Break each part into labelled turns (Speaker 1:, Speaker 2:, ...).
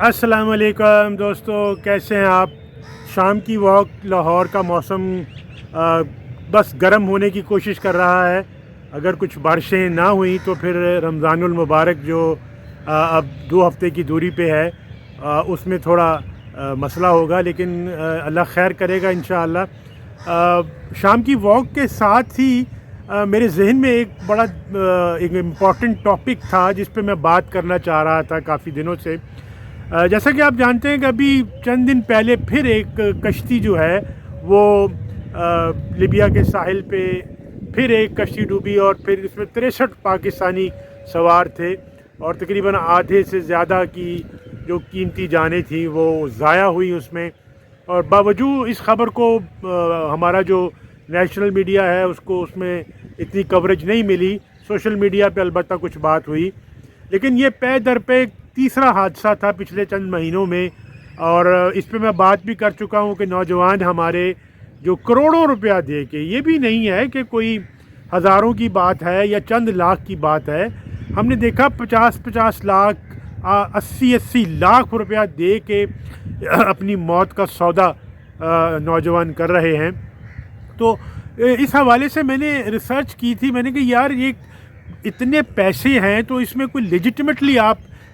Speaker 1: अस्सलाम वालेकुम दोस्तों, कैसे हैं आप। शाम की वॉक, लाहौर का मौसम बस गर्म होने की कोशिश कर रहा है। अगर कुछ बारिशें ना हुई तो फिर रमज़ानुल मुबारक जो अब 2 हफ़्ते की दूरी पे है उसमें थोड़ा मसला होगा, लेकिन अल्लाह खैर करेगा इंशाअल्लाह। शाम की वॉक के साथ ही मेरे जहन में एक बड़ा एक इम्पॉर्टेंट टॉपिक था जिस पे मैं बात करना चाह रहा था काफ़ी दिनों से। जैसा कि आप जानते हैं कि अभी चंद दिन पहले फिर एक कश्ती जो है वो लिबिया के साहिल पे फिर एक कश्ती डूबी और फिर इसमें 63 पाकिस्तानी सवार थे और तकरीबन आधे से ज़्यादा की जो कीमती जानें थी वो ज़ाया हुई उसमें। और बावजूद इस खबर को हमारा जो नेशनल मीडिया है उसको उसमें इतनी कवरेज नहीं मिली। सोशल मीडिया पे अलबत्ता कुछ बात हुई, लेकिन ये पे दर पे तीसरा हादसा था पिछले चंद महीनों में। और इस पे मैं बात भी कर चुका हूँ कि नौजवान हमारे जो करोड़ों रुपया दे के, ये भी नहीं है कि कोई हज़ारों की बात है या चंद लाख की बात है, हमने देखा 50-50 लाख 80-80 लाख रुपया दे के अपनी मौत का सौदा नौजवान कर रहे हैं। तो इस हवाले से मैंने रिसर्च की थी। मैंने कहा यार ये इतने पैसे हैं तो इसमें कोई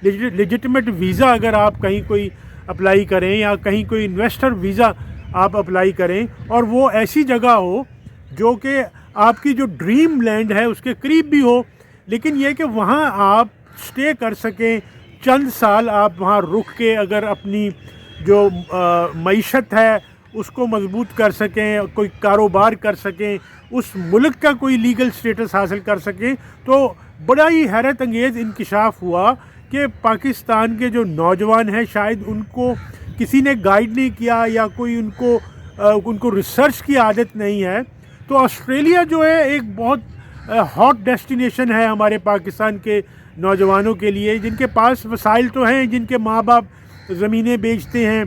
Speaker 1: लेजिटिमेट वीज़ा अगर आप कहीं कोई अप्लाई करें या कहीं कोई इन्वेस्टर वीज़ा आप अप्लाई करें और वो ऐसी जगह हो जो कि आपकी जो ड्रीम लैंड है उसके करीब भी हो, लेकिन यह कि वहाँ आप स्टे कर सकें, चंद साल आप वहाँ रुक के अगर अपनी जो मईशत है उसको मजबूत कर सकें, कोई कारोबार कर सकें, उस मुल्क का कोई लीगल स्टेटस हासिल कर सकें। तो बड़ा ही हैरत अंगेज़ इंकिशाफ हुआ कि पाकिस्तान के जो नौजवान हैं शायद उनको किसी ने गाइड नहीं किया या कोई उनको रिसर्च की आदत नहीं है। तो ऑस्ट्रेलिया जो है एक बहुत हॉट डेस्टिनेशन है हमारे पाकिस्तान के नौजवानों के लिए, जिनके पास वसाइल तो हैं, जिनके माँ बाप ज़मीनें बेचते हैं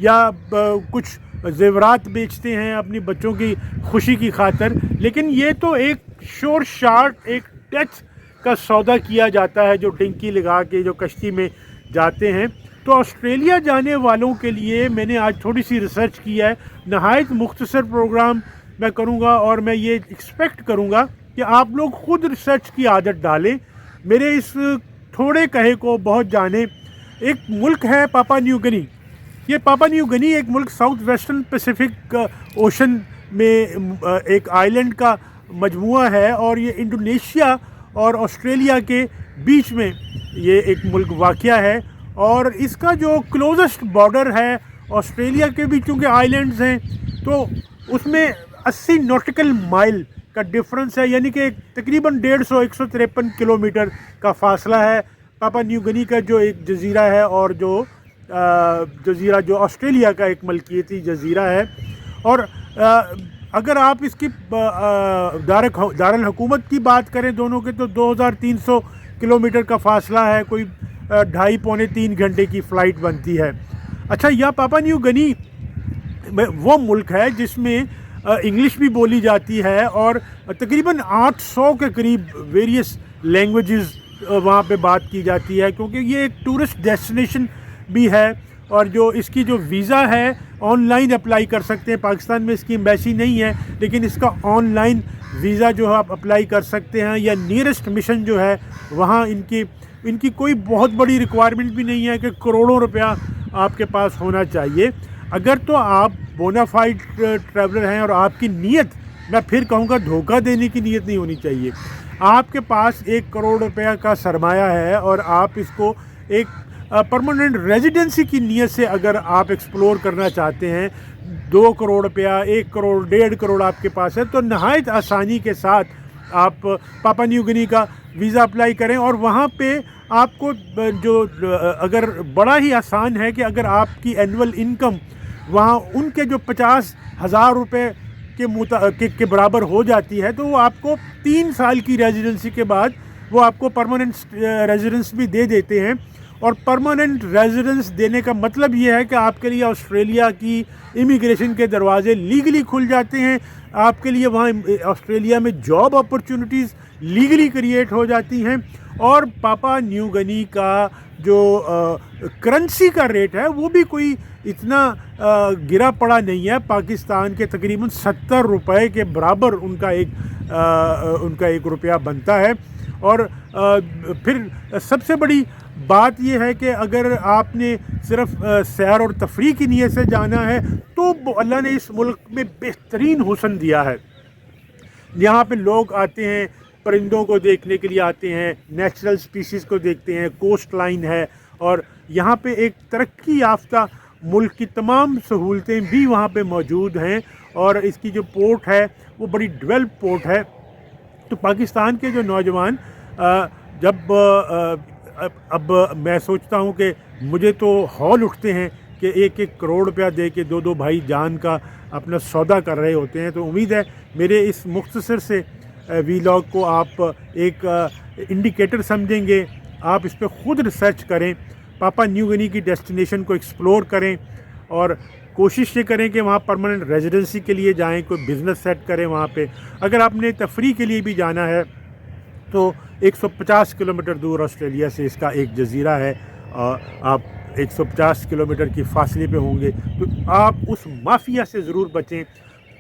Speaker 1: या कुछ ज़ेवरात बेचते हैं अपनी बच्चों की खुशी की खातिर, लेकिन ये तो एक शोर शार्ट एक डेथ का सौदा किया जाता है जो डिंकी लगा के जो कश्ती में जाते हैं। तो ऑस्ट्रेलिया जाने वालों के लिए मैंने आज थोड़ी सी रिसर्च की है। नहायत मुख्तसर प्रोग्राम मैं करूँगा और मैं ये एक्सपेक्ट करूँगा कि आप लोग ख़ुद रिसर्च की आदत डालें, मेरे इस थोड़े कहे को बहुत जाने। एक मुल्क है पापा न्यू गिनी। ये पापा न्यू गिनी एक मुल्क साउथ वेस्टर्न पैसिफिक ओशन में एक आइलैंड का मजमुआ है और ये इंडोनेशिया और ऑस्ट्रेलिया के बीच में ये एक मुल्क वाक़या है। और इसका जो क्लोजेस्ट बॉर्डर है ऑस्ट्रेलिया के भी, चूँकि आइलैंड्स हैं तो उसमें 80 नॉटिकल माइल का डिफरेंस है, यानी कि तकरीबन 153 किलोमीटर का फासला है पापा न्यू गिनी का जो एक जजीरा है और जो जजीरा जो ऑस्ट्रेलिया का एक मलकियती जजीरा है। और अगर आप इसकी दारुल हुकूमत की बात करें दोनों के तो 2300 किलोमीटर का फासला है, कोई 2.5-3 घंटे की फ़्लाइट बनती है। अच्छा, यह पापा न्यू गिनी वो मुल्क है जिसमें इंग्लिश भी बोली जाती है और तकरीबन 800 के करीब वेरियस लैंग्वेजेस वहाँ पे बात की जाती है, क्योंकि ये एक टूरिस्ट डेस्टिनेशन भी है। और जो इसकी जो वीज़ा है ऑनलाइन अप्लाई कर सकते हैं, पाकिस्तान में इसकी एम्बेसी नहीं है, लेकिन इसका ऑनलाइन वीज़ा जो है आप अप्लाई कर सकते हैं। या नियरेस्ट मिशन जो है वहाँ इनकी कोई बहुत बड़ी रिक्वायरमेंट भी नहीं है कि करोड़ों रुपया आपके पास होना चाहिए। अगर तो आप बोनाफाइड ट्रैवलर हैं और आपकी नीयत, मैं फिर कहूँगा धोखा देने की नीयत नहीं होनी चाहिए। आपके पास 1 करोड़ रुपया का सरमाया है और आप इसको एक परमानेंट रेजिडेंसी की नीयत से अगर आप एक्सप्लोर करना चाहते हैं, 2 करोड़ रुपया, 1 करोड़, 1.5 करोड़ आपके पास है, तो नहायत आसानी के साथ आप पापा न्यू गिनी का वीज़ा अप्लाई करें। और वहाँ पे आपको जो अगर बड़ा ही आसान है कि अगर आपकी एनुअल इनकम वहाँ उनके जो 50,000 रुपये के बराबर हो जाती है, तो वो आपको 3 साल की रेजिडेंसी के बाद वो आपको परमानेंट रेजिडेंस भी दे देते हैं। और परमानेंट रेजिडेंस देने का मतलब ये है कि आपके लिए ऑस्ट्रेलिया की इमिग्रेशन के दरवाज़े लीगली खुल जाते हैं, आपके लिए वहाँ ऑस्ट्रेलिया में जॉब अपॉर्चुनिटीज़ लीगली क्रिएट हो जाती हैं। और पापा न्यू गिनी का جو کرنسی کا ریٹ ہے وہ بھی کوئی اتنا گرا پڑا نہیں ہے. پاکستان کے تقریباً 70 روپے کے برابر ان کا ایک روپیہ بنتا ہے. اور پھر سب سے بڑی بات یہ ہے کہ اگر آپ نے صرف سیر اور تفریح کی نیت سے جانا ہے تو اللہ نے اس ملک میں بہترین حسن دیا ہے. یہاں پہ لوگ آتے ہیں، پرندوں کو دیکھنے کے لیے آتے ہیں، نیچرل سپیسیز کو دیکھتے ہیں، کوسٹ لائن ہے، اور یہاں پہ ایک ترقی یافتہ ملک کی تمام سہولتیں بھی وہاں پہ موجود ہیں، اور اس کی جو پورٹ ہے وہ بڑی ڈیولپ پورٹ ہے. تو پاکستان کے جو نوجوان جب اب میں سوچتا ہوں کہ مجھے تو ہول اٹھتے ہیں کہ 1-1 کروڑ روپیہ دے کے 2 بھائی جان کا اپنا سودا کر رہے ہوتے ہیں. تو امید ہے میرے اس مختصر سے ویلاگ کو آپ ایک انڈیکیٹر سمجھیں گے. آپ اس پہ خود ریسرچ کریں، پاپا نیو گنی کی ڈیسٹینیشن کو ایکسپلور کریں، اور کوشش یہ کریں کہ وہاں پرماننٹ ریزیڈنسی کے لیے جائیں، کوئی بزنس سیٹ کریں وہاں پہ. اگر آپ نے تفریح کے لیے بھی جانا ہے تو 150 کلومیٹر دور آسٹریلیا سے اس کا ایک جزیرہ ہے، آپ 150 کلومیٹر کی فاصلے پہ ہوں گے. تو آپ اس مافیا سے ضرور بچیں.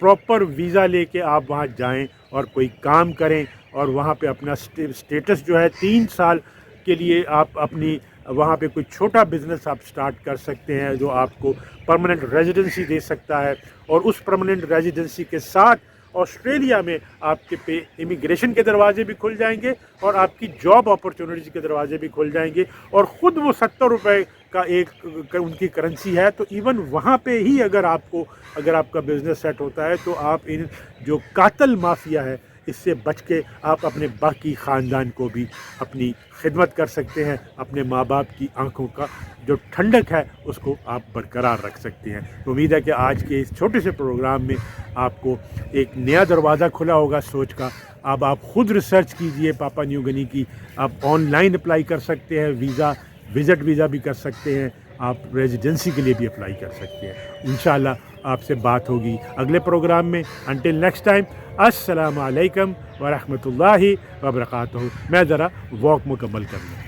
Speaker 1: پراپر ویزا لے کے آپ وہاں جائیں اور کوئی کام کریں، اور وہاں پہ اپنا اسٹیٹس جو ہے 3 سال کے لیے آپ اپنی وہاں پہ کوئی چھوٹا بزنس آپ سٹارٹ کر سکتے ہیں جو آپ کو پرماننٹ ریزیڈنسی دے سکتا ہے. اور اس پرماننٹ ریزیڈنسی کے ساتھ آسٹریلیا میں آپ کے پہ امیگریشن کے دروازے بھی کھل جائیں گے، اور آپ کی جاب اپرچونیٹیز کے دروازے بھی کھل جائیں گے. اور خود وہ 70 روپے کا ان کی کرنسی ہے. تو ایون وہاں پہ ہی اگر آپ کا بزنس سیٹ ہوتا ہے تو آپ ان جو قاتل مافیا ہے اس سے بچ کے آپ اپنے باقی خاندان کو بھی اپنی خدمت کر سکتے ہیں. اپنے ماں باپ کی آنکھوں کا جو ٹھنڈک ہے اس کو آپ برقرار رکھ سکتے ہیں. تو امید ہے کہ آج کے اس چھوٹے سے پروگرام میں آپ کو ایک نیا دروازہ کھلا ہوگا سوچ کا. اب آپ خود ریسرچ کیجئے پاپا نیو گنی کی. آپ آن لائن اپلائی کر سکتے ہیں، وزٹ ویزا بھی کر سکتے ہیں، آپ ریزیڈنسی کے لیے بھی اپلائی کر سکتے ہیں. انشاءاللہ آپ سے بات ہوگی اگلے پروگرام میں. انٹل نیکسٹ ٹائم، السلام علیکم ورحمۃ اللہ وبرکاتہ. میں ذرا واک مکمل کر لوں.